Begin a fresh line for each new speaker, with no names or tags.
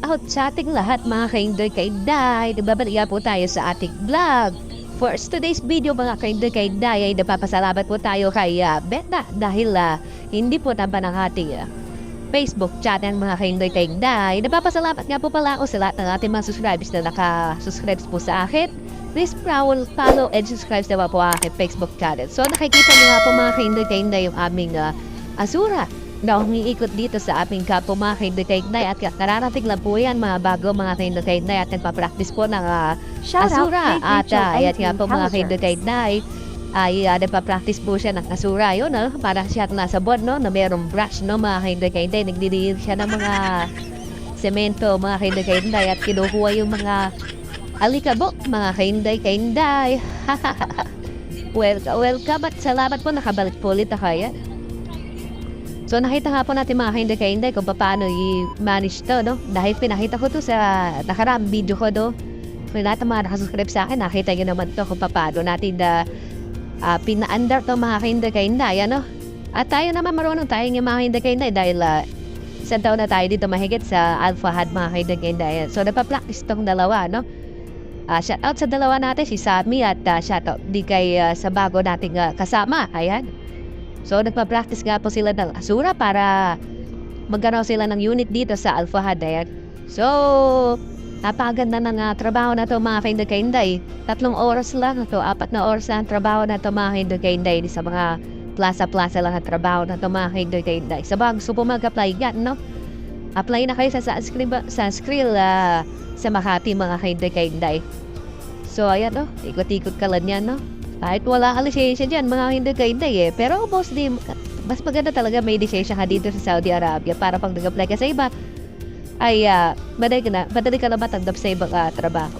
out sa ating lahat mga kaindoy kainday. Nagbabalik po tayo sa ating vlog. For today's video mga kaindoy kainday ay napapasalamat po tayo kay Benda dahil hindi po tamba ng ating Facebook chat ng mga kaindoy kainday. Napapasalamat nga po pala ako sa lahat ng ating mga subscribers na naka-subscribe po sa akin. Please follow and subscribe na po aking Facebook channel. So nakikita niyo nga po mga kaindoy kainday yung aming asura na umiikot dito sa aming kapo mga kaindoy kainday at kararating lang po yan mga bago mga kaindoy kainday at nagpa-practice po ng asura at ayan nga po mga kaindoy kainday ay nagpa-practice po siya ng asura yun para siya nasa board na mayroong brush mga kaindoy kainday nagdidihil siya ng mga semento mga kaindoy kainday at kinukuha yung mga alikabok mga kaindoy kainday. Welcome at salamat po nakabalik po ulit ako yan. So nakita nga po natin mga kaindoy kainday kung paano i-manage to dahil pinakita ko to sa nakaraang video ko kung lahat ng mga nakasubscribe sa akin nakita nyo naman to kung paano natin pina-under to mga kaindoy kainday at tayo naman marunong tayo ng mga kaindoy kainday dahil isang taon na tayo dito mahigit sa Alpha HUD mga kaindoy kainday. So napapractice tong dalawa shout out sa dalawa natin si Sammy at shout out di kay sa bago nating kasama ayan. So, nagpa-practice nga po sila ng asura para magkaroon sila ng unit dito sa Alpha HUD. Ayan. So, napakaganda ng trabaho na to mga kaindoy kainday. 3 oras lang ito, 4 na oras na ang trabaho na to mga kaindoy kainday. Sa mga plaza-plaza lang ang trabaho na to mga kaindoy kainday. Sa bang gusto po mag-apply yan, apply na kayo sa Skrill sa Makati mga kaindoy kainday. So, ayan ikot-ikot ka lang yan, Kahit wala ka lisensya dyan, mga hindi kainday Pero mostly, mas maganda talaga may lisensya ka dito sa Saudi Arabia para pag nag-apply ka sa iba, ay madali ka na matanggap sa ibang trabaho.